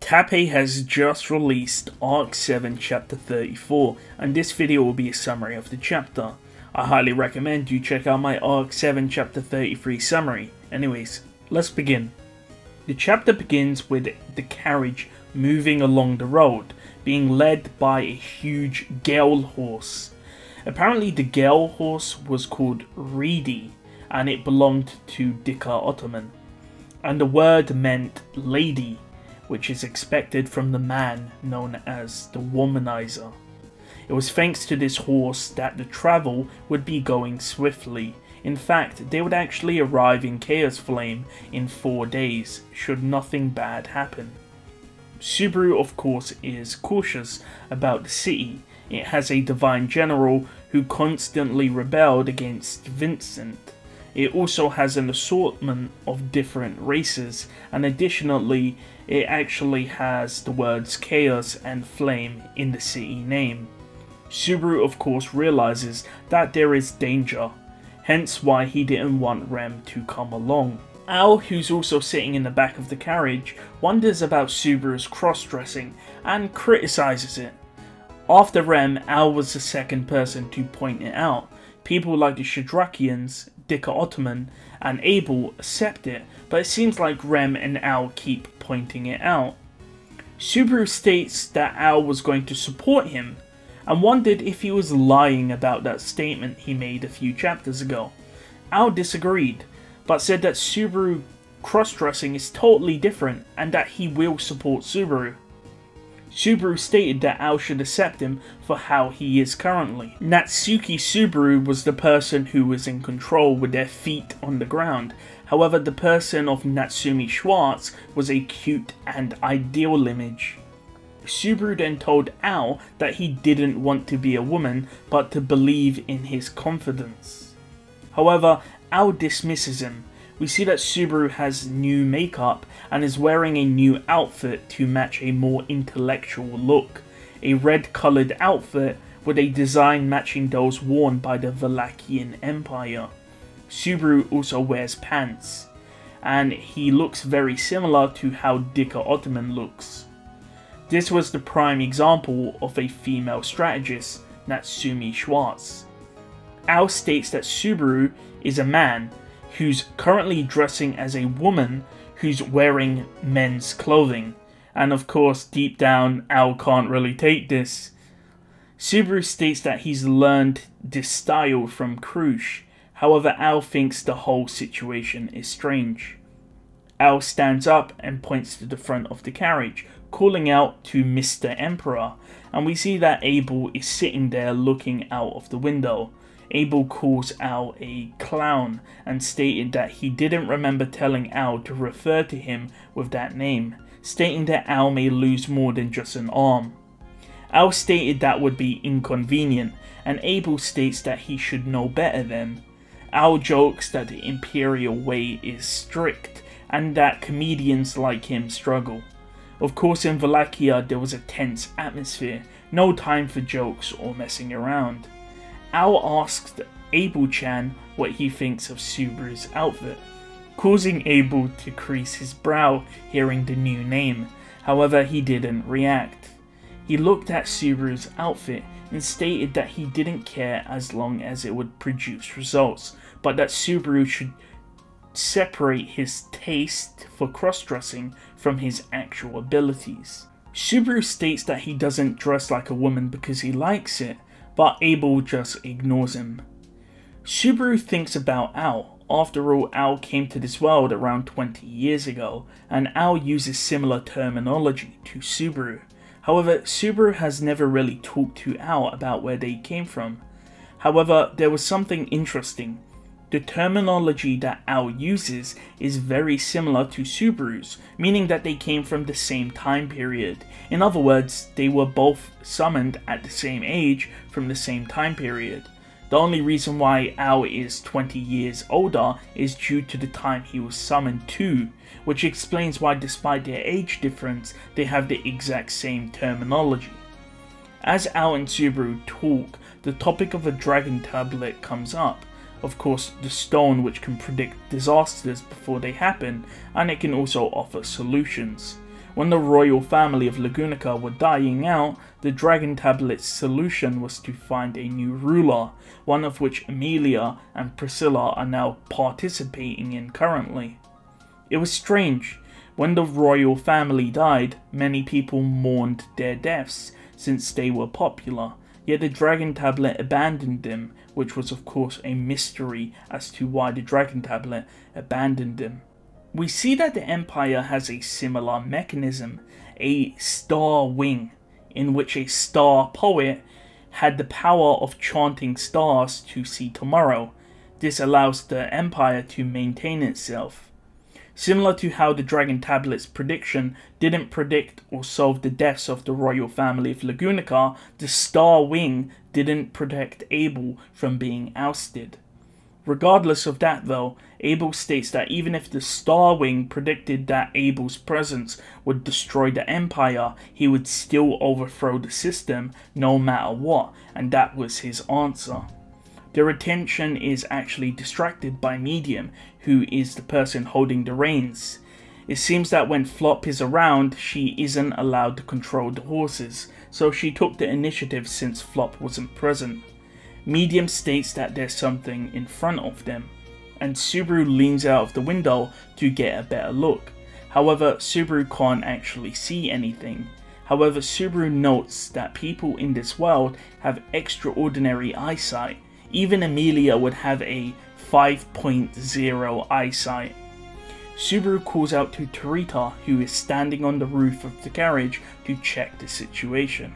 Tappei has just released Arc 7 Chapter 34, and this video will be a summary of the chapter. I highly recommend you check out my Arc 7 Chapter 33 summary. Anyways, let's begin. The chapter begins with the carriage moving along the road, being led by a huge Gale horse. Apparently the Gale horse was called Reedy, and it belonged to Dicker Ottoman. And the word meant lady, which is expected from the man known as the Womanizer. It was thanks to this horse that the travel would be going swiftly. In fact, they would actually arrive in Chaos Flame in 4 days, should nothing bad happen. Subaru, of course, is cautious about the city. It has a divine general who constantly rebelled against Vincent. It also has an assortment of different races, and additionally, it actually has the words Chaos and Flame in the city name. Subaru, of course, realizes that there is danger, hence why he didn't want Rem to come along. Ao, who's also sitting in the back of the carriage, wonders about Subaru's cross-dressing and criticizes it. After Rem, Ao was the second person to point it out. People like the Shadrakians, Dicker Ottoman, and Abel accept it, but it seems like Rem and Ao keep pointing it out. Subaru states that Ao was going to support him, and wondered if he was lying about that statement he made a few chapters ago. Ao disagreed, but said that Subaru cross-dressing is totally different and that he will support Subaru. Subaru stated that Ao should accept him for how he is currently. Natsuki Subaru was the person who was in control with their feet on the ground. However, the person of Natsumi Schwartz was a cute and ideal image. Subaru then told Ao that he didn't want to be a woman, but to believe in his confidence. However, Ao dismisses him. We see that Subaru has new makeup and is wearing a new outfit to match a more intellectual look. A red coloured outfit with a design matching those worn by the Valachian Empire. Subaru also wears pants, and he looks very similar to how Dicker Ottoman looks. This was the prime example of a female strategist, Natsumi Schwartz. Ao states that Subaru is a man who's currently dressing as a woman who's wearing men's clothing. And of course, deep down, Ao can't really take this. Subaru states that he's learned this style from Krush. However, Ao thinks the whole situation is strange. Ao stands up and points to the front of the carriage, calling out to Mr. Emperor, and we see that Abel is sitting there looking out of the window. Abel calls Ao a clown and stated that he didn't remember telling Ao to refer to him with that name, stating that Ao may lose more than just an arm. Ao stated that would be inconvenient, and Abel states that he should know better then. Ao jokes that the Imperial way is strict, and that comedians like him struggle. Of course, in Wallachia there was a tense atmosphere, no time for jokes or messing around. Ao asked Abel-chan what he thinks of Subaru's outfit, causing Abel to crease his brow hearing the new name. However, he didn't react. He looked at Subaru's outfit and stated that he didn't care as long as it would produce results, but that Subaru should separate his taste for cross-dressing from his actual abilities. Subaru states that he doesn't dress like a woman because he likes it, but Abel just ignores him. Subaru thinks about Ao. After all, Ao came to this world around 20 years ago, and Ao uses similar terminology to Subaru. However, Subaru has never really talked to Ao about where they came from. However, there was something interesting. The terminology that Ao uses is very similar to Subaru's, meaning that they came from the same time period. In other words, they were both summoned at the same age from the same time period. The only reason why Ao is 20 years older is due to the time he was summoned to, which explains why despite their age difference, they have the exact same terminology. As Ao and Subaru talk, the topic of a dragon tablet comes up. Of course, the stone which can predict disasters before they happen, and it can also offer solutions. When the royal family of Lagunica were dying out, the Dragon Tablet's solution was to find a new ruler, one of which Emilia and Priscilla are now participating in currently. It was strange. When the royal family died, many people mourned their deaths, since they were popular, yet the Dragon Tablet abandoned them, which was of course a mystery as to why the Dragon Tablet abandoned them. We see that the Empire has a similar mechanism, a star wing, in which a star poet had the power of chanting stars to see tomorrow. This allows the Empire to maintain itself. Similar to how the Dragon Tablet's prediction didn't predict or solve the deaths of the royal family of Lagunica, the Star Wing didn't protect Abel from being ousted. Regardless of that though, Abel states that even if the Star Wing predicted that Abel's presence would destroy the Empire, he would still overthrow the system no matter what, and that was his answer. Their attention is actually distracted by Medium, who is the person holding the reins. It seems that when Flop is around, she isn't allowed to control the horses, so she took the initiative since Flop wasn't present. Medium states that there's something in front of them, and Subaru leans out of the window to get a better look. However, Subaru can't actually see anything. However, Subaru notes that people in this world have extraordinary eyesight. Even Emilia would have a 5.0 eyesight. Subaru calls out to Tarita, who is standing on the roof of the carriage, to check the situation.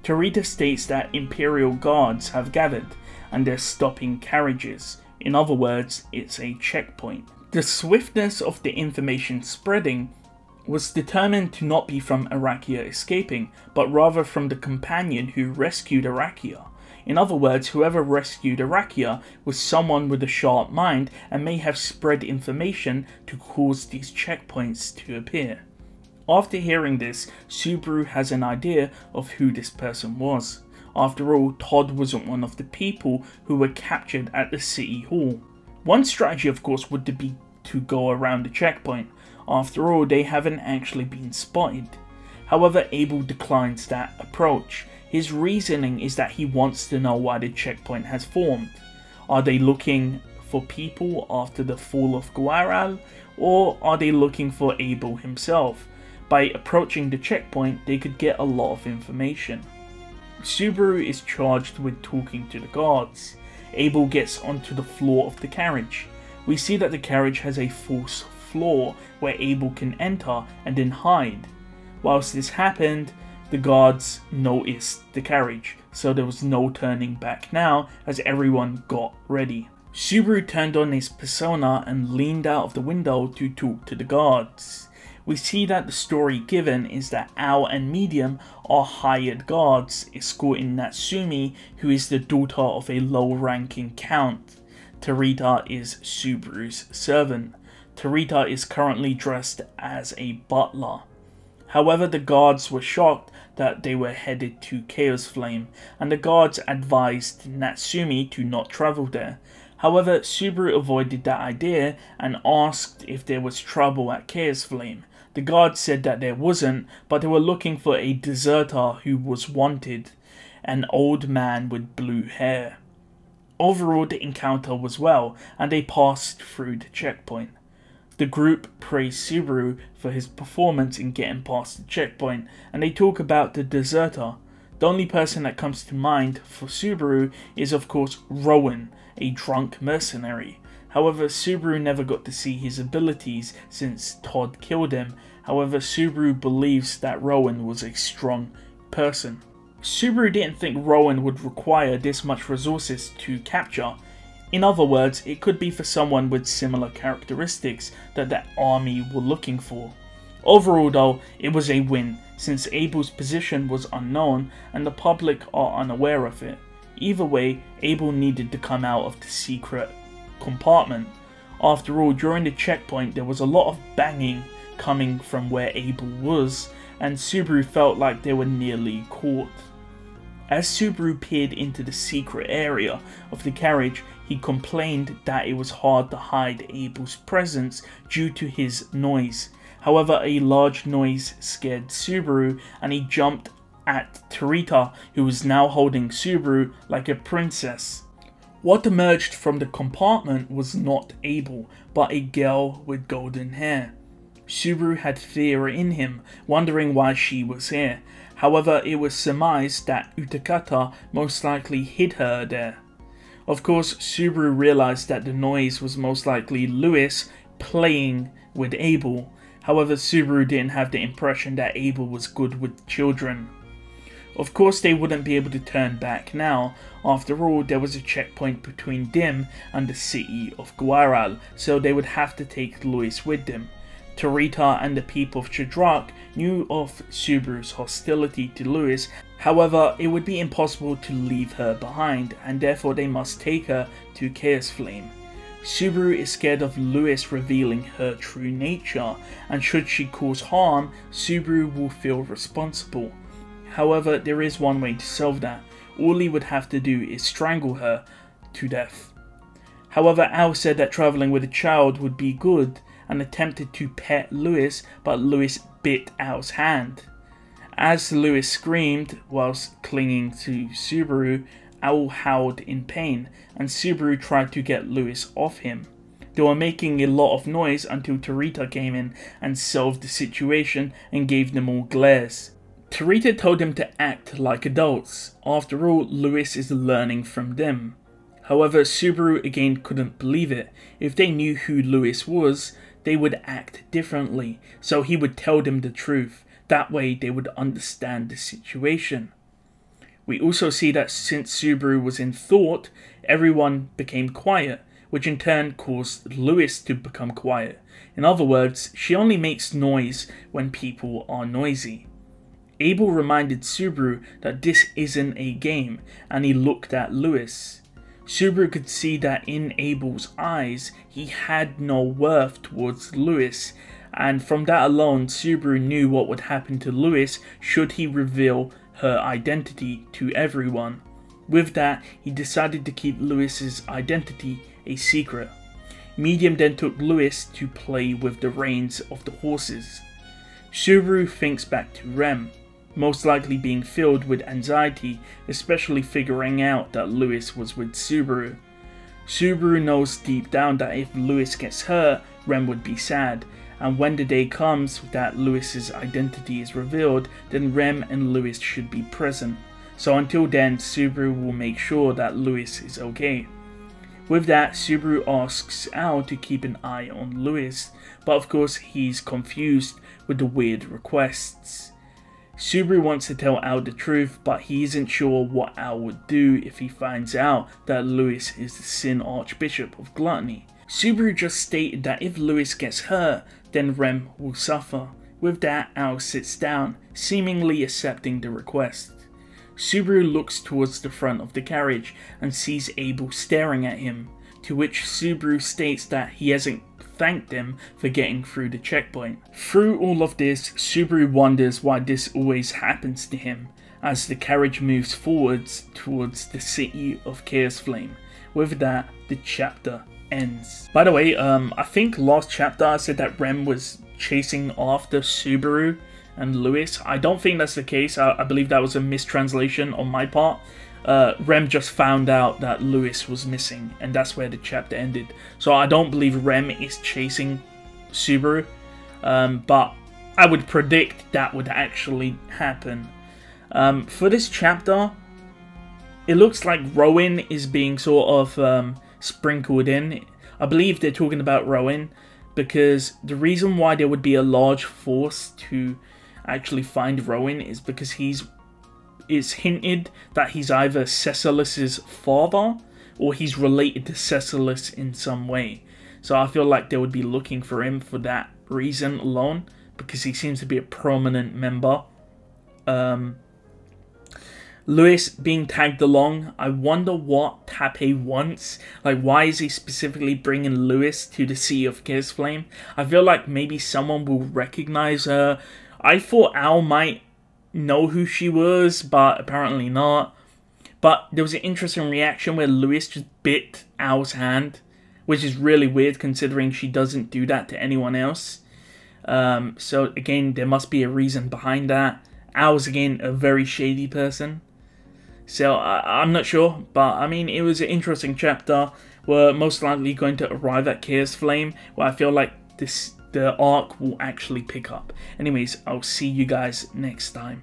Tarita states that Imperial guards have gathered and they're stopping carriages. In other words, it's a checkpoint. The swiftness of the information spreading was determined to not be from Arakia escaping, but rather from the companion who rescued Arakia. In other words, whoever rescued Arakia was someone with a sharp mind and may have spread information to cause these checkpoints to appear. After hearing this, Subaru has an idea of who this person was. After all, Todd wasn't one of the people who were captured at the City Hall. One strategy of course would be to go around the checkpoint. After all, they haven't actually been spotted. However, Abel declines that approach. His reasoning is that he wants to know why the checkpoint has formed. Are they looking for people after the fall of Guaral, or are they looking for Abel himself? By approaching the checkpoint, they could get a lot of information. Subaru is charged with talking to the guards. Abel gets onto the floor of the carriage. We see that the carriage has a false floor where Abel can enter and then hide. Whilst this happened, the guards noticed the carriage, so there was no turning back now as everyone got ready. Subaru turned on his persona and leaned out of the window to talk to the guards. We see that the story given is that Ao and Medium are hired guards escorting Natsumi, who is the daughter of a low-ranking count. Tarita is Subaru's servant. Tarita is currently dressed as a butler. However, the guards were shocked that they were headed to Chaos Flame, and the guards advised Natsumi to not travel there. However, Subaru avoided that idea and asked if there was trouble at Chaos Flame. The guards said that there wasn't, but they were looking for a deserter who was wanted, an old man with blue hair. Overall, the encounter was well, and they passed through the checkpoint. The group praised Subaru for his performance in getting past the checkpoint, and they talk about the deserter. The only person that comes to mind for Subaru is of course Rowan, a drunk mercenary. However, Subaru never got to see his abilities since Todd killed him. However, Subaru believes that Rowan was a strong person. Subaru didn't think Rowan would require this much resources to capture. In other words, it could be for someone with similar characteristics that the army were looking for. Overall though, it was a win, since Abel's position was unknown and the public are unaware of it. Either way, Abel needed to come out of the secret compartment. After all, during the checkpoint there was a lot of banging coming from where Abel was, and Subaru felt like they were nearly caught. As Subaru peered into the secret area of the carriage, he complained that it was hard to hide Abel's presence due to his noise. However, a large noise scared Subaru and he jumped at Tarita, who was now holding Subaru like a princess. What emerged from the compartment was not Abel, but a girl with golden hair. Subaru had fear in him, wondering why she was here. However, it was surmised that Utakata most likely hid her there. Of course, Subaru realized that the noise was most likely Lewis playing with Abel. However, Subaru didn't have the impression that Abel was good with children. Of course, they wouldn't be able to turn back now. After all, there was a checkpoint between them and the city of Guaral, so they would have to take Lewis with them. Tarita and the people of Chadrak knew of Subaru's hostility to Lewis. However, it would be impossible to leave her behind, and therefore they must take her to Chaos Flame. Subaru is scared of Lewis revealing her true nature, and should she cause harm, Subaru will feel responsible. However, there is one way to solve that. All he would have to do is strangle her to death. However, Al said that travelling with a child would be good, and attempted to pet Lewis, but Lewis bit Al's hand. As Lewis screamed whilst clinging to Subaru, Al howled in pain, and Subaru tried to get Lewis off him. They were making a lot of noise until Tarita came in and solved the situation and gave them all glares. Tarita told them to act like adults. After all, Lewis is learning from them. However, Subaru again couldn't believe it. If they knew who Lewis was, they would act differently, so he would tell them the truth. That way they would understand the situation. We also see that since Subaru was in thought, everyone became quiet, which in turn caused Lewis to become quiet. In other words, she only makes noise when people are noisy. Abel reminded Subaru that this isn't a game, and he looked at Lewis. Subaru could see that in Abel's eyes, he had no worth towards Lewis, and from that alone, Subaru knew what would happen to Lewis should he reveal her identity to everyone. With that, he decided to keep Lewis's identity a secret. Medium then took Lewis to play with the reins of the horses. Subaru thinks back to Rem, most likely being filled with anxiety, especially figuring out that Lewis was with Subaru. Subaru knows deep down that if Lewis gets hurt, Rem would be sad, and when the day comes that Lewis's identity is revealed, then Rem and Lewis should be present. So until then, Subaru will make sure that Lewis is okay. With that, Subaru asks Al to keep an eye on Lewis, but of course he's confused with the weird requests. Subaru wants to tell Al the truth, but he isn't sure what Al would do if he finds out that Lewis is the Sin Archbishop of Gluttony. Subaru just stated that if Lewis gets hurt, then Rem will suffer. With that, Al sits down, seemingly accepting the request. Subaru looks towards the front of the carriage and sees Abel staring at him, to which Subaru states that he hasn't thanked him for getting through the checkpoint. Through all of this, Subaru wonders why this always happens to him, as the carriage moves forwards towards the city of Chaos Flame. With that, the chapter ends. By the way, I think last chapter I said that Rem was chasing after Subaru and Lewis. I don't think that's the case. I believe that was a mistranslation on my part. Rem just found out that Lewis was missing, and that's where the chapter ended. So I don't believe Rem is chasing Subaru, but I would predict that would actually happen. For this chapter, it looks like Rowan is being sort of sprinkled in. I believe they're talking about Rowan, because the reason why there would be a large force to actually find Rowan is because it's hinted that he's either Cecilus's father or he's related to Cecilus in some way. So I feel like they would be looking for him for that reason alone, because he seems to be a prominent member. Lewis being tagged along, I wonder what Tappei wants. Like, why is he specifically bringing Lewis to the Sea of Chaos Flame? I feel like maybe someone will recognize her. I thought Al might know who she was, but apparently not. But there was an interesting reaction where Lewis just bit Al's hand, which is really weird considering she doesn't do that to anyone else. So again, there must be a reason behind that. Ao's again a very shady person. So I'm not sure, but I mean, it was an interesting chapter. We're most likely going to arrive at Chaos Flame, where I feel like the arc will actually pick up. Anyways, I'll see you guys next time.